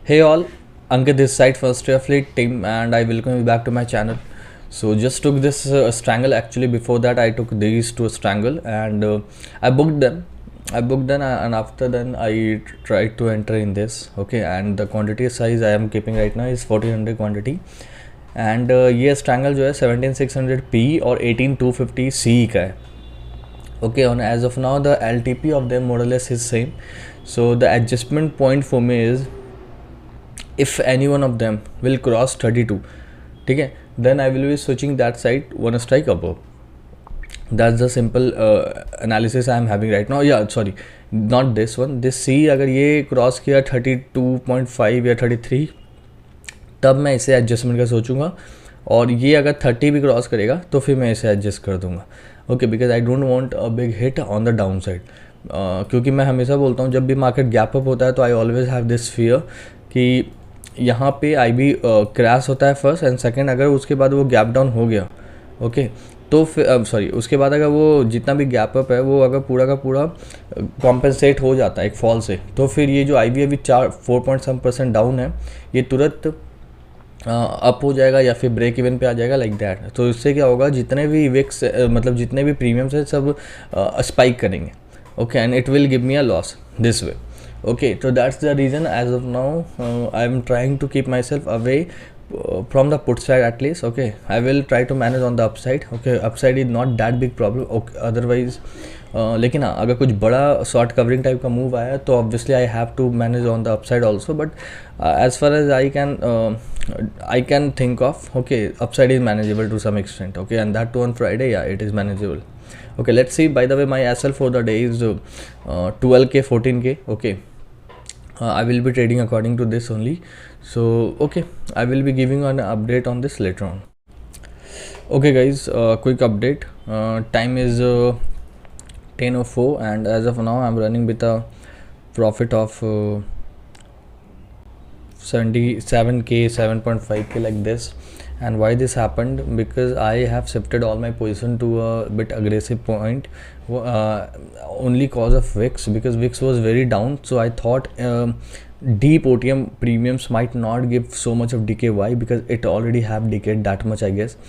Hey all, Ankit this side for Australia Fleet team and I welcome you back to my channel. So just took this strangle. Actually before that I took these two strangle and I booked them. And after then I tried to enter in this. Okay, and the quantity size I am keeping right now is 1400 quantity. And ये strangle जो है 17600P और 18250C का है. Okay, on as of now the LTP of them more or less is same. So the adjustment point for me is if any one of them will cross 32, ठीक है, then I will be switching that side one strike above. That's the simple analysis I am having right now. Yeah, sorry, not this one. This C अगर ये cross किया 32.5 या 33 तब मैं इसे adjustment का सोचूंगा, और ये अगर 30 भी क्रॉस करेगा तो फिर मैं इसे एडजस्ट कर दूंगा. Okay, because I don't want a big hit on the down side. क्योंकि मैं हमेशा बोलता हूँ जब भी मार्केट गैप अप होता है तो I always have this fear कि यहाँ पे आई बी क्रैश होता है फर्स्ट, एंड सेकंड अगर उसके बाद वो गैप डाउन हो गया, ओके, तो फिर सॉरी उसके बाद अगर वो जितना भी गैप अप है वो अगर पूरा का पूरा कॉम्पेंसेट हो जाता है एक फॉल से, तो फिर ये जो आई बी अभी 4.some% डाउन है ये तुरंत अप हो जाएगा या फिर ब्रेक इवन पे आ जाएगा लाइक दैट. तो इससे क्या होगा, जितने भी विक्स मतलब जितने भी प्रीमियम्स है सब स्पाइक करेंगे. Okay, and it will give me a loss this way. Okay, so that's the reason as of now I'm trying to keep myself away from the put side at least. Okay, I will try to manage on the upside. Okay, upside is not that big problem. Okay, otherwise लेकिन हाँ, अगर कुछ बड़ा short covering type का move आया तो obviously I have to manage on the upside also, but as far as I can think of, okay, upside is manageable to some extent. Okay, and that too on Friday, या it is manageable. Okay, let's see. By the way, my SL for the day is 12k 14k. Okay, I will be trading according to this only. So okay, I will be giving an update on this later on. Okay guys, quick update. Time is 10:04 and as of now I'm running with a profit of 77k 7.5k like this. And why this happened, because I have shifted all my position to a bit aggressive point, only cause of VIX, because VIX was very down. So I thought deep OTM premiums might not give so much of decay. Why? Because it already have decayed that much I guess.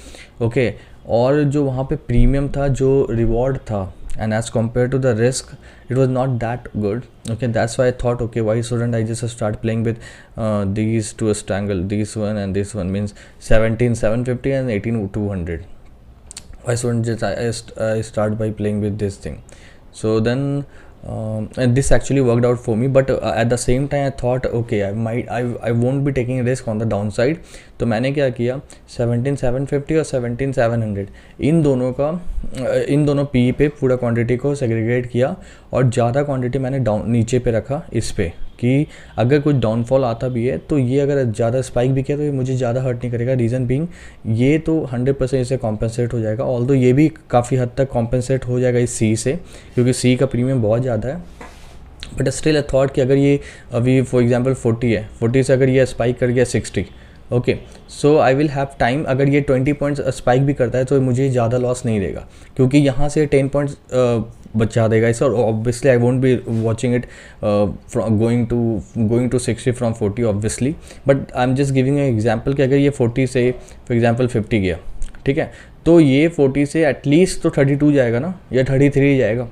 Okay, और जो वहाँ पे premium था, जो reward था, and as compared to the risk it was not that good. Okay, that's why I thought, okay, why shouldn't I just start playing with these two strangle, this one and this one, means 17,750 and 18,200. Why shouldn't just I start by playing with this thing? So then and this actually worked out for me, but at the same time I thought, okay, I won't be taking risk on the downside. तो मैंने क्या किया, 17,750 और 17,700 इन दोनों P पे पूरा quantity को segregate किया, और ज़्यादा क्वांटिटी मैंने डाउन नीचे पे रखा इस पे, कि अगर कुछ डाउनफॉल आता भी है तो ये अगर ज़्यादा स्पाइक भी किया तो ये मुझे ज़्यादा हर्ट नहीं करेगा. रीज़न बीइंग ये तो 100% इसे कॉम्पेंसेट हो जाएगा, ऑल्दो ये भी काफ़ी हद तक कॉम्पेंसेट हो जाएगा इस सी से, क्योंकि सी का प्रीमियम बहुत ज़्यादा है. बट स्टिल आई थॉट कि अगर ये अभी फॉर एग्जांपल 40 है, 40 से अगर ये स्पाइक कर गया 60, okay, so I will have time. अगर ये 20 पॉइंट्स स्पाइक भी करता है तो मुझे ज़्यादा लॉस नहीं देगा, क्योंकि यहाँ से 10 पॉइंट्स बचा देगा इसे, और obviously I won't be watching it going to 60 from 40 obviously. But I am just giving a example कि अगर ये 40 से फॉर एग्जांपल 50 गया, ठीक है, तो ये 40 से एटलीस्ट तो 32 जाएगा ना, या 33 जाएगा.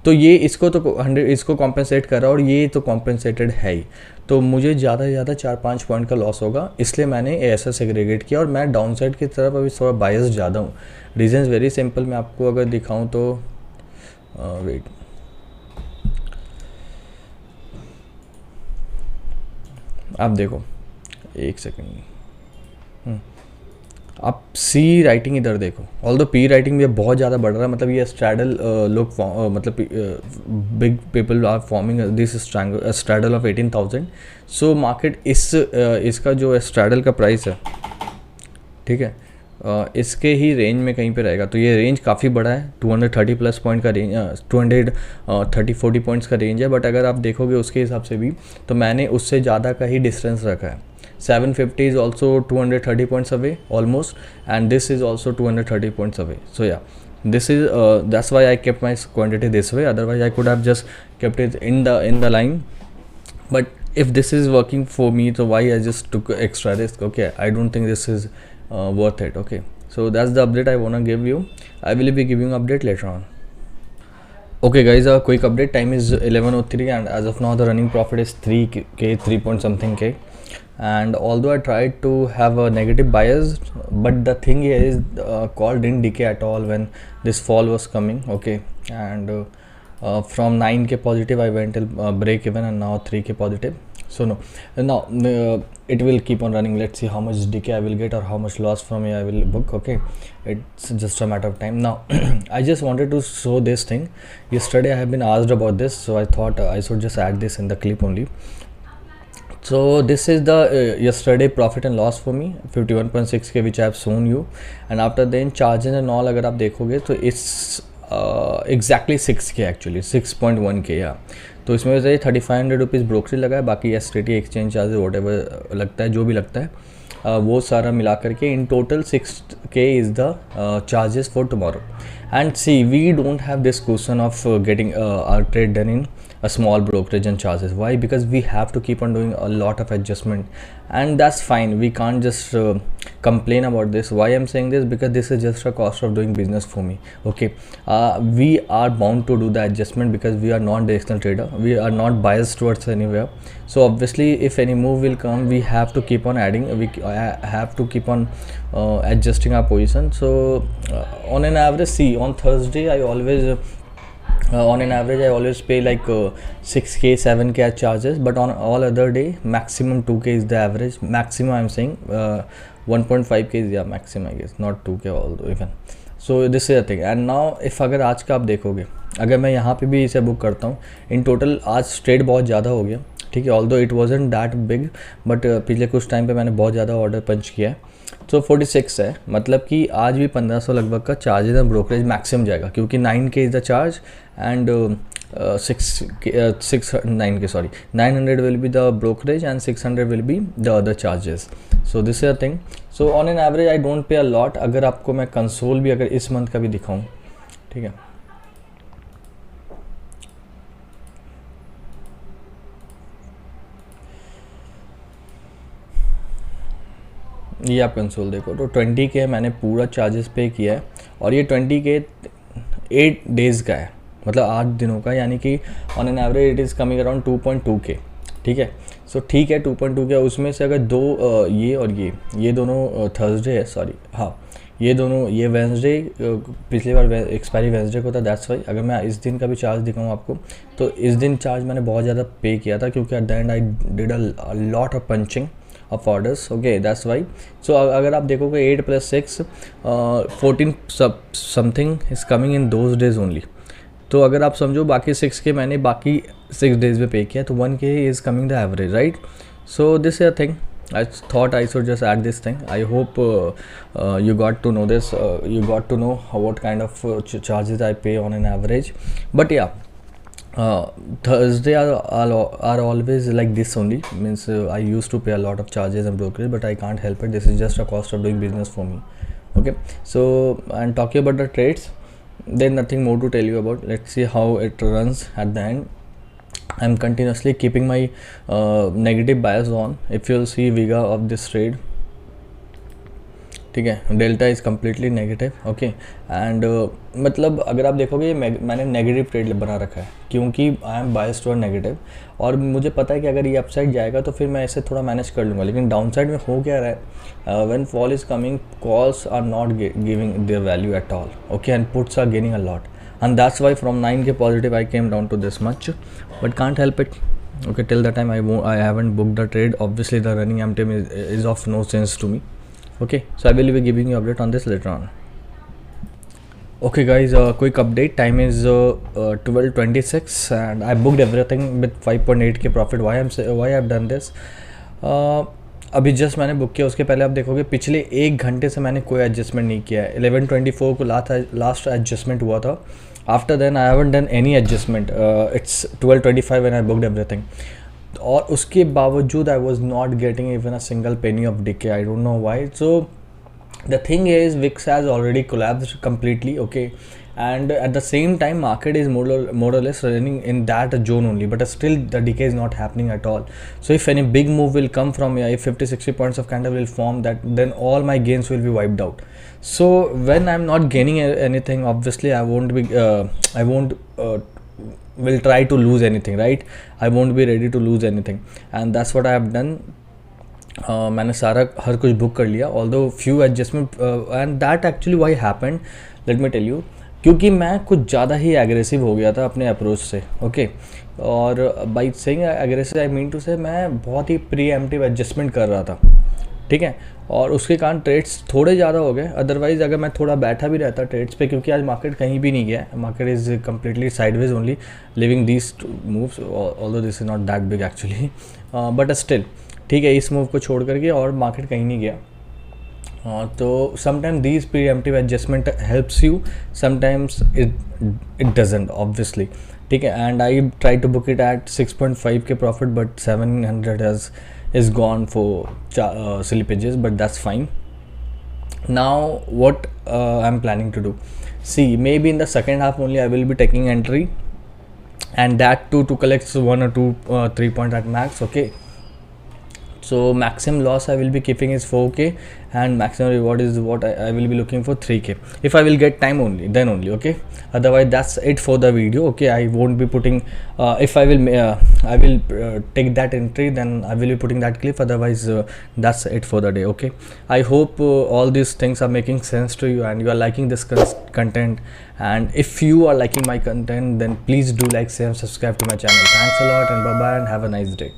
तो ये इसको तो 100 इसको कॉम्पेंसेट कर रहा है, और ये तो कॉम्पेंसेटेड है ही, तो मुझे ज़्यादा से ज़्यादा 4-5 पॉइंट का लॉस होगा. इसलिए मैंने ऐसा सेग्रीगेट किया, और मैं डाउन साइड की तरफ अभी थोड़ा बायस ज़्यादा हूँ. रीजंस वेरी सिंपल, मैं आपको अगर दिखाऊँ तो वेट, आप देखो एक सेकेंड, आप सी राइटिंग इधर देखो, ऑल्दो पी राइटिंग भी बहुत ज़्यादा बढ़ रहा है. मतलब ये स्ट्रैडल लोग मतलब big people are forming this straddle of 18,000. So market इसका जो स्ट्रैडल का प्राइस है, ठीक है, इसके ही रेंज में कहीं पे रहेगा. तो ये रेंज काफ़ी बड़ा है, 230 प्लस पॉइंट का रेंज, 230-40 पॉइंट्स का रेंज है. बट अगर आप देखोगे उसके हिसाब से भी, तो मैंने उससे ज़्यादा का ही डिस्टेंस रखा है. 750 is also 230 points away almost, and this is also 230 points away. So yeah, this is that's why I kept my quantity this way. Otherwise I could have just kept it in the line, but if this is working for me, so why I just took extra risk? Okay, I don't think this is worth it. Okay, so that's the update I want to give you. I will be giving update later on. Okay guys, a quick update. Time is 11:03 and as of now the running profit is 3k, 3 point something k. And although I tried to have a negative bias, but the thing is call didn't decay at all when this fall was coming. Okay, and from 9k positive I went till break even, and now 3k positive. So no, now it will keep on running. Let's see how much decay I will get or how much loss from here I will book. Okay, it's just a matter of time. Now I just wanted to show this thing. Yesterday I have been asked about this, so I thought I should just add this in the clip only. So this is the yesterday profit and loss for me, 51.6k, which I have shown you. And after then charges and all अगर आप देखोगे तो it's exactly 6k actually, 6.1k या. तो इसमें वैसे 3500 rupees brokerage लगा है, बाकी STT exchange charges what ever लगता है, जो भी लगता है वो सारा मिला करके in total 6k is the charges for tomorrow. And see, we don't have this question of getting our trade done in a small brokerage and charges. Why? Because we have to keep on doing a lot of adjustment, and that's fine. We can't just complain about this. Why I'm saying this? Because this is just a cost of doing business for me. Okay, we are bound to do the adjustment because we are non-directional trader. We are not biased towards anywhere. So obviously, if any move will come, we have to keep on adding. We have to keep on adjusting our position. So on an average, see, on Thursday I always on an average I always pay like 6k 7k as charges, but on all other day maximum 2k is the average. Maximum I'm saying 1.5k is yeah maximum, I guess, not 2k although even. So this is the thing. And now if अगर आज का आप देखोगे, अगर मैं यहाँ पे भी इसे बुक करता हूँ, इन टोटल आज ट्रेड बहुत ज़्यादा हो गया. ठीक है, although it wasn't that big, but पिछले कुछ टाइम पे मैंने बहुत ज़्यादा ऑर्डर पंच किया है. तो 46 है, मतलब कि आज भी 1500 लगभग का चार्जेज एंड ब्रोकरेज मैक्सिमम जाएगा, क्योंकि 9k is the charge and 900 will be the brokerage and 600 will be the other charges. So this is the thing. So on an average I don't pay a lot. अगर आपको मैं console भी अगर इस month का भी दिखाऊँ, ठीक है, ये आप कंसोल देखो तो 20k मैंने पूरा चार्जेस पे किया है, और ये 20k 8 डेज़ का है, मतलब 8 दिनों का, यानी कि on an average it is coming around 2.2k. ठीक है, सो ठीक है 2.2k. उसमें से अगर दो ये और ये दोनों थर्सडे है, सॉरी हाँ ये दोनों, ये वेंसडे पिछली बार एक्सपायरी वेंसडे को था, दैट्स वाई. अगर मैं इस दिन का भी चार्ज दिखाऊँ आपको, तो इस दिन चार्ज मैंने बहुत ज़्यादा पे किया था, क्योंकि at the and I did a lot of punching of orders. Okay, that's why. So अगर आप देखोगे 8 + 6 14 something is coming in those days only. तो अगर आप समझो बाकी 6k मैंने बाकी 6 days में पे किया, तो 1k is coming the average, right? So this is a thing. I thought I should just add this thing. I hope you got to know this. You got to know what kind of charges I pay on an average. But yeah, Thursday are always like this only, means I used to pay a lot of charges and brokerage, but I can't help it. This is just a cost of doing business for me. Okay, so and talking about the trades, there's nothing more to tell you about. Let's see how it runs at the end. I'm continuously keeping my negative bias on. If you'll see Vega of this trade, ठीक है, delta is completely negative. Okay, and मतलब अगर आप देखोगे मैंने negative trade बना रखा है, क्योंकि I am biased to negative, और मुझे पता है कि अगर ये अपसाइड जाएगा तो फिर मैं इसे थोड़ा मैनेज कर लूँगा. लेकिन डाउन साइड में हो क्या रहा है, when fall is coming, calls are not giving their value at all. Okay, and puts are gaining a lot, and that's why from 9k positive I came down to this much, but can't help it. Okay, till the time I haven't booked the trade, obviously the running MTM is of no sense to me. Okay, so I will be giving you update on this later on. Okay guys, quick update. Time is 12:26 and I booked everything with 5.8k profit. Why I've done this? अभी just मैंने book किया, उसके पहले आप देखोगे पिछले 1 घंटे से मैंने कोई एडजस्टमेंट नहीं किया है. 11:24 को लास्ट एडजस्टमेंट हुआ था. After then I haven't done any adjustment. It's 12:25 when I booked everything, और उसके बावजूद I was not getting even a single penny of decay. I don't know why. So the thing is VIX has already collapsed completely. Okay, and at the same time market is more or less running in that zone only, but still the decay is not happening at all. So if any big move will come from here, if 50-60 points of candle will form, that then all my gains will be wiped out. So when I'm not gaining anything, obviously I won't be I won't will try to lose anything, right? I won't be ready to lose anything, and that's what I have done. मैंने सारा हर कुछ book कर लिया, although few adjustment, and that actually why happened, let me tell you, क्योंकि मैं कुछ ज़्यादा ही aggressive हो गया था अपने अप्रोच से, ओके और by saying aggressive I mean to say मैं बहुत ही प्री एम्प्टिव एडजस्टमेंट कर रहा था, ठीक है, और उसके कारण ट्रेड्स थोड़े ज़्यादा हो गए। अदरवाइज़ अगर मैं थोड़ा बैठा भी रहता ट्रेड्स पे, क्योंकि आज मार्केट कहीं भी नहीं गया, market is completely sideways only, living these moves, although this is not that big actually, but still ठीक है, इस मूव को छोड़ करके और मार्केट कहीं नहीं गया। तो sometime these preemptive adjustment helps you, sometimes it doesn't obviously, ठीक है। And I try to book it at 6.5 K profit, but 700 is gone for slippages, but that's fine. Now what I'm planning to do, see, maybe in the second half only I will be taking entry, and that too to collect 1 or 2 3 points at max, okay. So maximum loss I will be keeping is 4k, and maximum reward is what I will be looking for 3k, if I will get time only, then only, okay. Otherwise that's it for the video, okay. I won't be putting if I will take that entry, then I will be putting that clip, otherwise that's it for the day, okay. I hope all these things are making sense to you and you are liking this content, and if you are liking my content, then please do like, share, subscribe to my channel. Thanks a lot, and bye bye, and have a nice day.